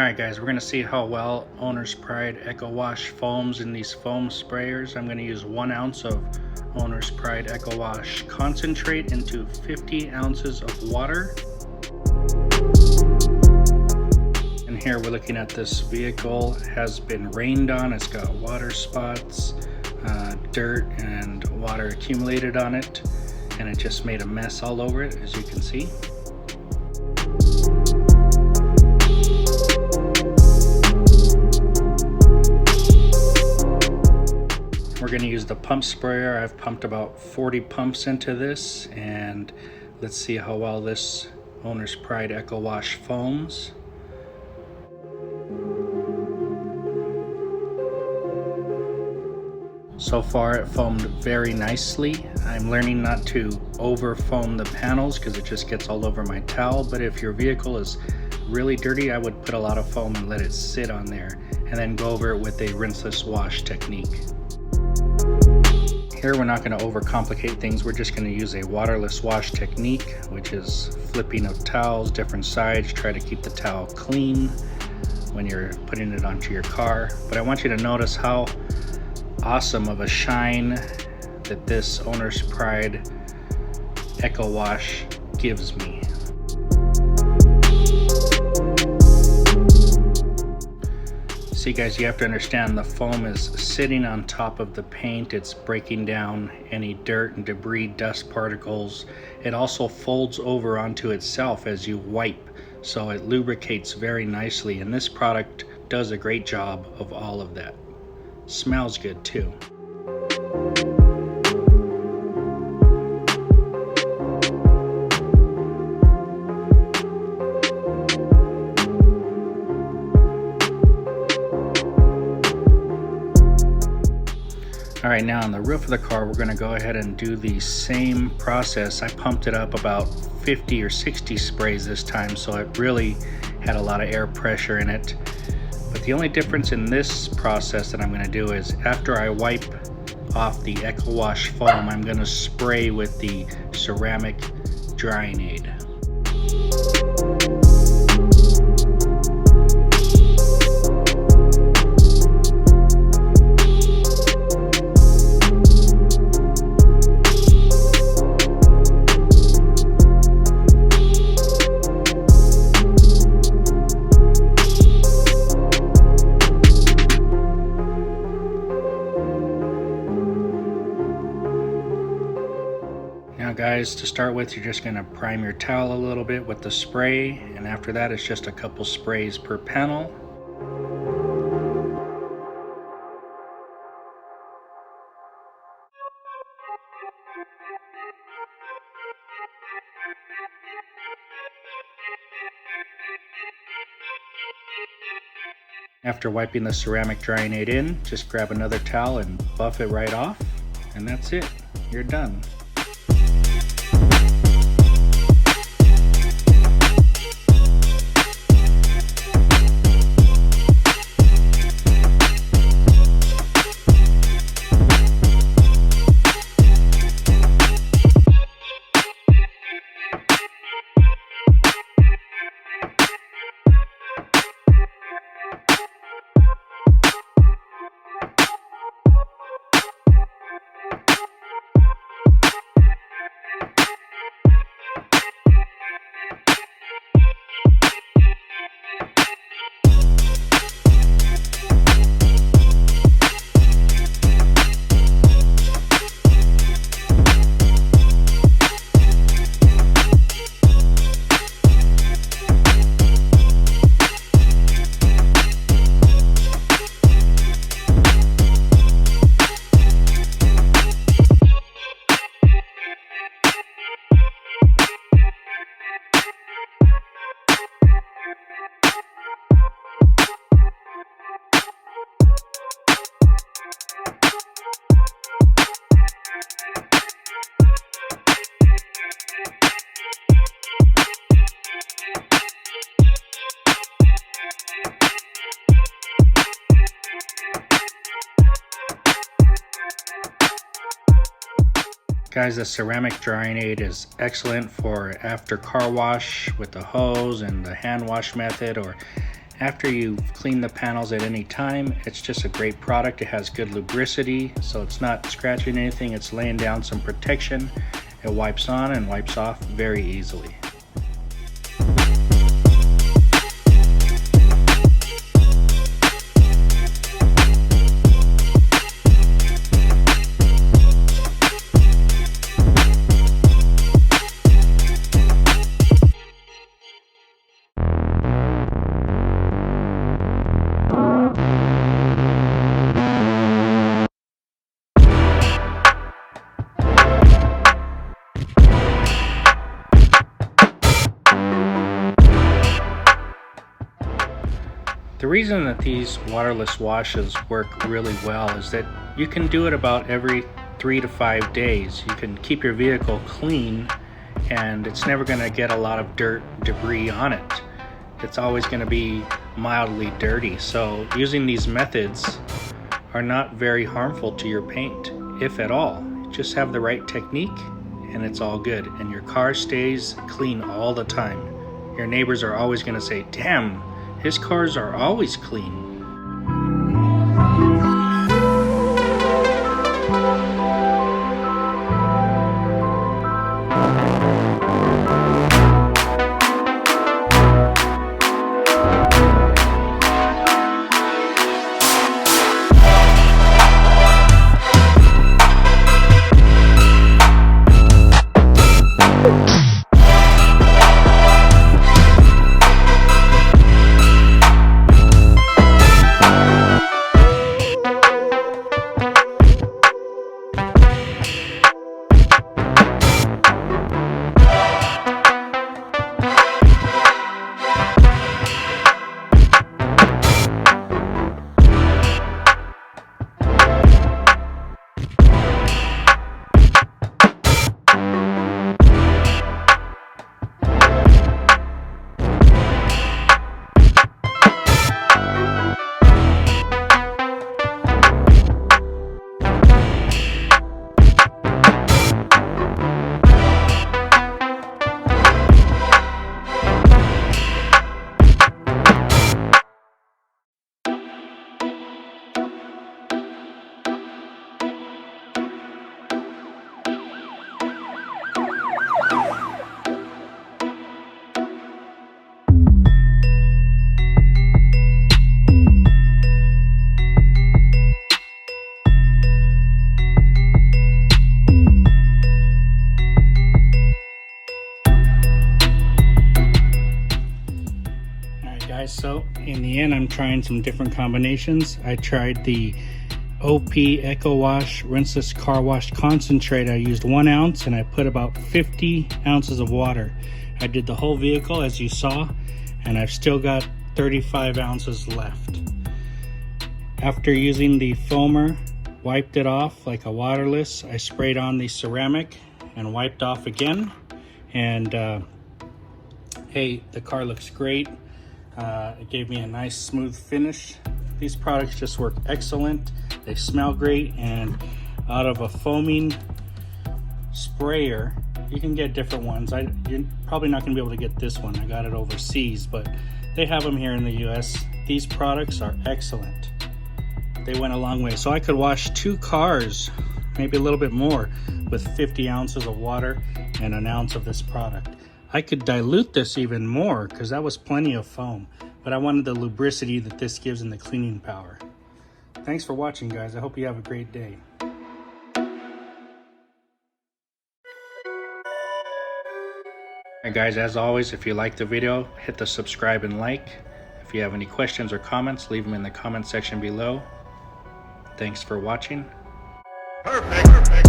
Alright guys, we're going to see how well Owner's Pride Eco Wash foams in these foam sprayers. I'm going to use 1 ounce of Owner's Pride Eco Wash concentrate into 50 ounces of water. And here we're looking at this vehicle. It has been rained on. It's got water spots, dirt and water accumulated on it, and it just made a mess all over it, as you can see. We're going to use the pump sprayer. I've pumped about 40 pumps into this, and let's see how well this Owner's Pride Eco Wash foams. So far it foamed very nicely. I'm learning not to over foam the panels because it just gets all over my towel, but if your vehicle is really dirty, I would put a lot of foam and let it sit on there and then go over it with a rinseless wash technique. Here we're not going to overcomplicate things. We're just going to use a waterless wash technique, which is flipping of towels, different sides. Try to keep the towel clean when you're putting it onto your car. But I want you to notice how awesome of a shine that this Owner's Pride Eco Wash gives me. See guys, you have to understand the foam is sitting on top of the paint. It's breaking down any dirt and debris, dust particles. It also folds over onto itself as you wipe, so it lubricates very nicely, and this product does a great job of all of that. Smells good too. All right, now on the roof of the car, we're going to go ahead and do the same process. I pumped it up about 50 or 60 sprays this time, so it really had a lot of air pressure in it. But the only difference in this process that I'm going to do is after I wipe off the Eco Wash foam, I'm going to spray with the ceramic drying aid. Now guys, to start with, you're just going to prime your towel a little bit with the spray, and after that it's just a couple sprays per panel. After wiping the ceramic drying aid in, just grab another towel and buff it right off, and that's it. You're done. Guys, the ceramic drying aid is excellent for after car wash with the hose and the hand wash method, or After you clean the panels at any time, it's just a great product. It has good lubricity, so it's not scratching anything. It's laying down some protection. It wipes on and wipes off very easily. The reason that these waterless washes work really well is that you can do it about every 3 to 5 days. You can keep your vehicle clean and it's never going to get a lot of dirt, debris on it. It's always going to be mildly dirty. So using these methods are not very harmful to your paint, if at all. Just have the right technique and it's all good. And your car stays clean all the time. Your neighbors are always going to say, "Damn, his cars are always clean." So in the end, I'm trying some different combinations. I tried the OP Eco Wash Rinseless Car Wash Concentrate. I used 1 ounce and I put about 50 ounces of water. I did the whole vehicle as you saw, and I've still got 35 ounces left. After using the foamer, wiped it off like a waterless, I sprayed on the ceramic and wiped off again. And hey, the car looks great. It gave me a nice smooth finish. These products just work excellent. They smell great, and out of a foaming sprayer, you can get different ones. You're probably not going to be able to get this one. I got it overseas, but they have them here in the US. These products are excellent. They went a long way. So I could wash 2 cars, maybe a little bit more, with 50 ounces of water and 1 ounce of this product. I could dilute this even more because that was plenty of foam, but I wanted the lubricity that this gives and the cleaning power. Thanks for watching, guys. I hope you have a great day. Alright guys, as always, if you liked the video, hit the subscribe and like. If you have any questions or comments, leave them in the comment section below. Thanks for watching. Perfect.